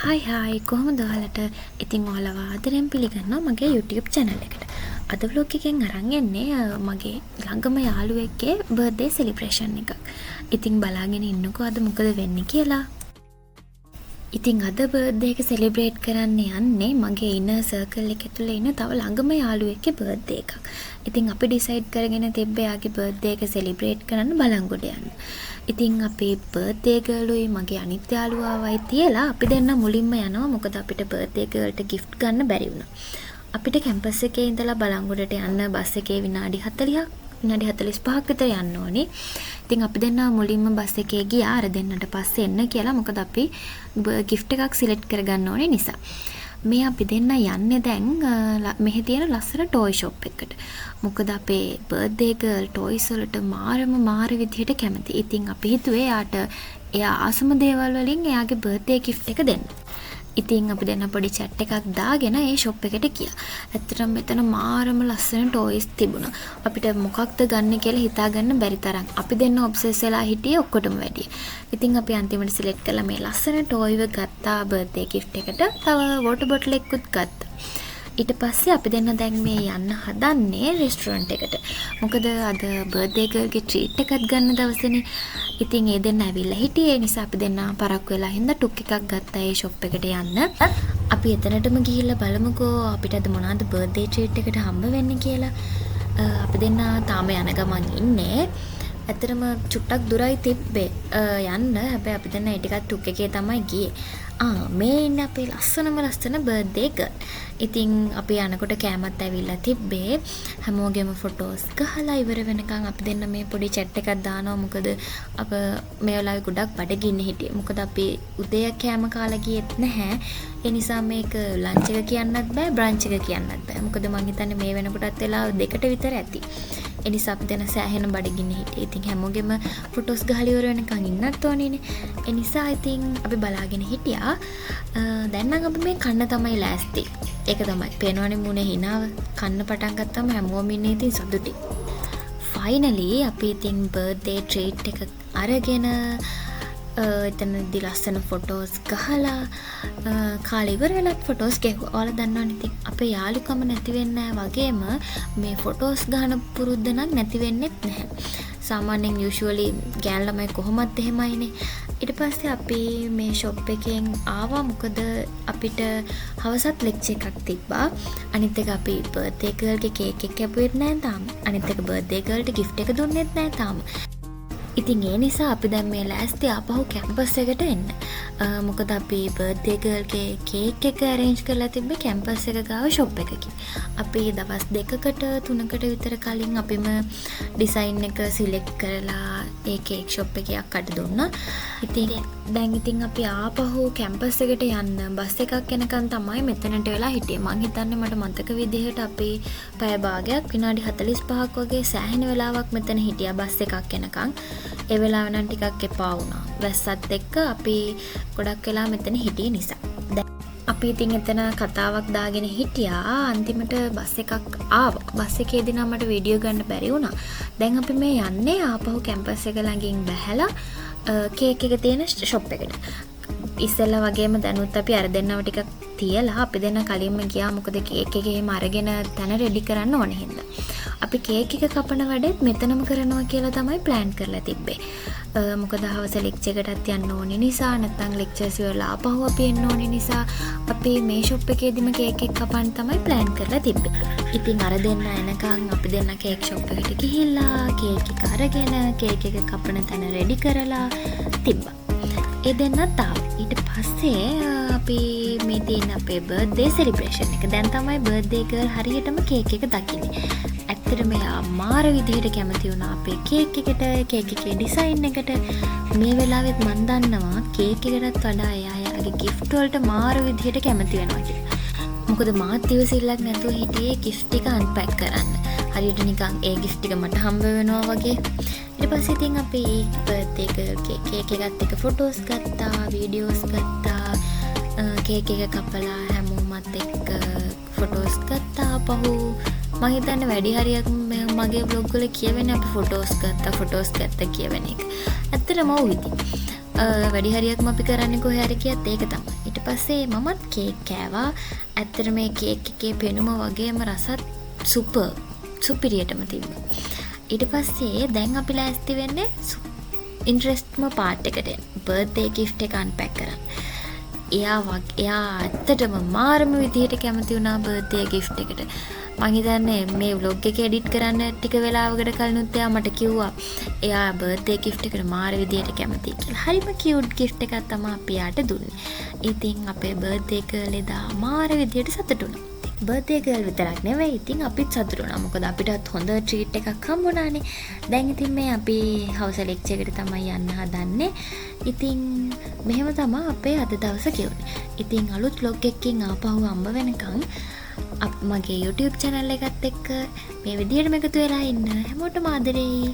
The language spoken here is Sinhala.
හයි කොහොමද ඔයාලට? ඉතින් ඔයාලව ආදරෙන් පිළිගන්නවා මගේ YouTube channel එකට. අද vlog එකෙන් අරන් එන්නේ මගේ ළඟම යාළුවෙක්ගේ birthday celebration එකක්. ඉතින් බලාගෙන ඉන්නකෝ අද මොකද වෙන්නේ කියලා. ඉතින් අද birthday එක celebrate කරන්න යන්නේ මගේ inner circle එකේ තුල ඉන්න තව ළඟම යාළුවෙක්ගේ birthday එකක්. ඉතින් අපි decide කරගෙන තිබ්බේ යාගේ birthday එක celebrate කරන්න බලංගොඩ යන්න. ඉතින් අපේ බර්ත්ඩේ ගර්ලුයි මගේ අනිත් යාළුවාවයි තියලා අපි දෙන්න මුලින්ම යනවා මොකද අපිට බර්ත්ඩේ ගර්ල්ට gift ගන්න බැරි වුණා. අපිට කැම්පස් එකේ ඉඳලා බලංගොඩට යන්න බස් එකේ විනාඩි 40ක් විනාඩි 45ක් විතර යන්න ඕනේ. ඉතින් අපි දෙන්න මුලින්ම බස් එකේ ගියා අර දෙන්නට පස්සේ එන්න කියලා මොකද අපි gift එකක් select කරගන්න ඕනේ නිසා. මේ අපි දෙන්න යන්නේ දැන් මෙහි තියෙන ලස්සන toy shop එකකට. මොකද අපේ birthday girl toys වලට මාර විදිහට කැමති. ඉතින් අපි හිතුවේ එයා ආසම දේවල් වලින් එයාගේ birthday gift එක දෙන්න. ඉතින් අපි දෙන්න පොඩි chat එකක් දාගෙන ඒ shop එකට ගියා. ඇත්තටම මෙතන මාරම ලස්සන toys තිබුණා. අපිට මොකක්ද ගන්න කියලා හිතාගන්න බැරි තරම්. අපි දෙන්න obsess වෙලා හිටියේ ඔක්කොටම වැඩිය. ඉතින් අපි අන්තිමට select කළා මේ ලස්සන toy එක ගත්තා birthday gift එකට. තව water bottle එකකුත් ගත්තා. ඊට පස්සේ අපි දෙන්න දැන් මේ යන්න හදන්නේ රෙස්ටුරන්ට් එකට. මොකද අද බර්ත්ඩේ ගර්ල්ගේ ට්‍රීට් එකක් ගන්න දවසේනේ. ඉතින් ඒ දෙන්න ඇවිල්ලා හිටියේ. ඒ නිසා අපි දෙන්න පරක්කු වෙලා හින්දා ටුක් එකක් ගත්තා ඒ ෂොප් එකට යන්න. අපි එතනටම ගිහිල්ලා බලමුකෝ අපිට අද මොනවද බර්ත්ඩේ ට්‍රීට් එකට හම්බ වෙන්නේ කියලා. අපි දෙන්න තාම යන ගමන් ඉන්නේ. ඇත්තටම චුට්ටක් දුරයි තිබ්බේ යන්න. හැබැයි අපි දෙන්න ඒ ටිකක් ටුක් එකේ තමයි ගියේ. මේ ඉන්නේ අපේ ලස්සන බර්ත්ඩේ ගර්ල්. ඉතින් අපි යනකොට කෑමත් ඇවිල්ලා තිබ්බේ. හැමෝගෙම ෆොටෝස් ගහලා ඉවර වෙනකන් අපි දෙන්න මේ පොඩි chat එකක් දානවා. මොකද අප මේ වෙලාවේ ගොඩක් බඩගින්න හිටියේ. මොකද අපි උදේ කෑම කාලා ගියෙත් නැහැ. ඒ නිසා මේක ලන්ච් එක කියන්නත් බෑ බ්‍රන්ච් එක කියන්නත් බෑ. මොකද මං හිතන්නේ මේ වෙනකොටත් වෙලා 2ට විතර ඇති. ඒ නිසා අපි දෙන සෑහෙන බඩගින්න හිටියේ. ඉතින් හැමෝගෙම ෆොටෝස් ගහලා ඉවර වෙනකන් ඉන්නත් ඕනේනේ. ඒ නිසා ඉතින් අපි බලාගෙන හිටියා. දැන් නම් අපි මේ කන්න තමයි ලෑස්ති. ඒක තමයි. පේනවනේ මුනේ හිනාව. කන්න පටන් ගත්තම හැමෝම ඉන්නේ ඉතින් සතුටින්. ෆයිනලි අපි ඉතින් බර්ත්ඩේ ට්‍රීට් එක අරගෙන එතනදී ලස්සන ෆොටෝස් ගහලා කාලේ ඉවර වෙලත් ෆොටෝස් ගැහුවා. ඔයාලා දන්නවනේ ඉතින් අපේ යාළුකම නැති වෙන්නේ වගේම මේ ෆොටෝස් ගහන පුරුද්ද නම් නැති වෙන්නේත් නැහැ. සාමාන්‍යයෙන් usually ගෑන් ළමයි කොහොමත් එහෙමයිනේ. ඊට පස්සේ අපි මේ shop එකෙන් ආවා මොකද අපිට හවසත් lecture එකක් තිබ්බා. අනිත් එක අපි birthday girl ගේ cake එක කැපුවෙත් නැහැ තාම. අනිත් එක birthday girl ට gift එක දුන්නෙත් නැහැ තාම. ඉතින් ඒ නිසා අපි දැන් මේ ලෑස්ති ආපහු කැම්පස් එකට එන්න. මොකද අපි බර්ත්ඩේ ගර්ල්ගේ කේක් එක arrange කරලා තිබ්බේ කැම්පස් එක ගාව shop එකකින්. අපි දවස් 2කට 3කට විතර කලින් අපිම design එක select කරලා ඒ කේක් shop එකේ අක්කට දුන්නා. ඉතින් අපි ආපහු කැම්පස් එකට යන්න බස් එකක් එනකන් තමයි මෙතනට වෙලා හිටියේ. මං හිතන්නේ මට මතක විදිහට අපි පැය භාගයක් විනාඩි 45ක් වගේ සෑහෙන වෙලාවක් මෙතන හිටියා බස් එකක් එනකන්. ඒ වෙලාව නම් ටිකක් එපා වුණා. වැස්සත් එක්ක අපි ගොඩක් වෙලා මෙතන හිටියේ නිසා. අපි ඉතින් එතන කතාවක් දාගෙන හිටියා. අන්තිමට බස් එකක් ආවා. බස් එකේදී නම් මට වීඩියෝ ගන්න බැරි වුණා. දැන් අපි මේ යන්නේ ආපහු කැම්පස් එක ළඟින් බැහැලා කේක් එක තියෙන ෂොප් එකට. ඉස්සෙල්ලා වගේම දැනුත් අපි අර දෙන්නව ටිකක් තියලා අපි දෙන්න කලින්ම ගියා. මොකද කේක් එක එහෙම අරගෙන තැන රෙඩි කරන්න ඕනේ හින්දා. අපි කේක් එක කපන වැඩෙත් මෙතනම කරනවා කියලා තමයි ප්ලෑන් කරලා තිබ්බේ. මොකද හවස ලෙක්චර් එකටත් යන්න ඕනේ නිසා නැත්නම් ලෙක්චර්ස් වල ආපහු අපි එන්න ඕනේ නිසා අපි මේ ෂොප් එකේදීම කේක් එක කපන්න තමයි ප්ලෑන් කරලා තිබ්බේ. ඉතින් අර දෙන්න එනකන් අපි දෙන්න කේක් ෂොප් එකට ගිහිල්ලා කේක් එක අරගෙන කේක් එක කපන තැන රෙඩි කරලා තිබ්බා. ඒ දෙන්නත් ආවා. ඊට පස්සේ අපි මේ තියෙන අපේ බර්ත්ඩේ සෙලිබ්‍රේෂන් එක. දැන් තමයි බර්ත්ඩේ ගර්ල් හරියටම කේක් එක දකින්නේ. ඇත්තටම එයා මාර විදිහට කැමති වුණා අපේ කේක් එකට, කේක් එකේ ඩිසයින් එකට. මේ වෙලාවෙත් මන් දන්නවා කේක් එකටත් වඩා එයාගේ gift වලට මාර විදිහට කැමති වෙනවා කියලා. මොකද මාත් ඉවසිල්ලක් නැතුව හිටියේ gift ටික unpack කරන්න. හරියට නිකන් ඒ gift ටික මට හම්බ වෙනවා වගේ. ඊට පස්සේ ඉතින් අපි birthday girl කේක් එකත් එක්ක ෆොටෝස් ගත්තා, වීඩියෝස් ගත්තා. කේක් එක කපලා හැමෝමත් එක්ක ෆොටෝස් ගත්තා. පහු මම හිතන්නේ වැඩි හරියක් මගේ vlog වල කියවෙන්නේ අපි ෆොටෝස් ගත්තා කියවෙන එක. ඇත්තටම ඔව් ඉතින්. වැඩි හරියක්ම අපි කරන්නේ කොහේ හරි කියත් ඒක තමයි. ඊට පස්සේ මමත් කේක් කෑවා. ඇත්තට මේ කේක් එකේ පෙනුම වගේම රසත් සුපිරියටම තිබ්බා. ඊට පස්සේ දැන් අපි ලෑස්ති වෙන්නේ ඉන්ට්‍රෙස්ට්ම පාර්ට් එකට එන්න. බර්ත්ඩේ ගිෆ්ට් එක අන්පැක් කරන්න. එයා ඇත්තටම මාරම විදිහට කැමති වුණා බර්ත්ඩේ ගිෆ්ට් එකට. මං හිතන්නේ මේ vlog එක එඩිට් කරන්න ටික වෙලාවකට කලිනුත් එයා මට කිව්වා එයා බර්ත්ඩේ ගිෆ්ට් එකට මාර විදිහට කැමතියි කියලා. හරිම කියුට් ගිෆ්ට් එකක් තමයි අපි යාට දුන්නේ. ඉතින් අපේ බර්ත්ඩේ ගර්ල් එදා මාර විදිහට සතුටු වුණා. බර්ත්ඩේ ගර්ල් විතරක් නෙවෙයි ඉතින් අපිත් සතුටු වුණා. මොකද අපිටත් හොඳ ට්‍රීට් එකක් හම්බුණානේ. දැන් ඉතින් මේ අපි හවුස් ලෙක්චර් එකට තමයි යන්න හදන්නේ. ඉතින් මෙහෙම තමයි අපේ අද දවස ගෙවුනේ. ඉතින් අලුත් vlog එකකින් ආපහු හම්බ වෙනකන් මගේ YouTube channel එකත් එක්ක මේ විදිහටම එකතු වෙලා ඉන්න හැමෝටම ආදරෙයි.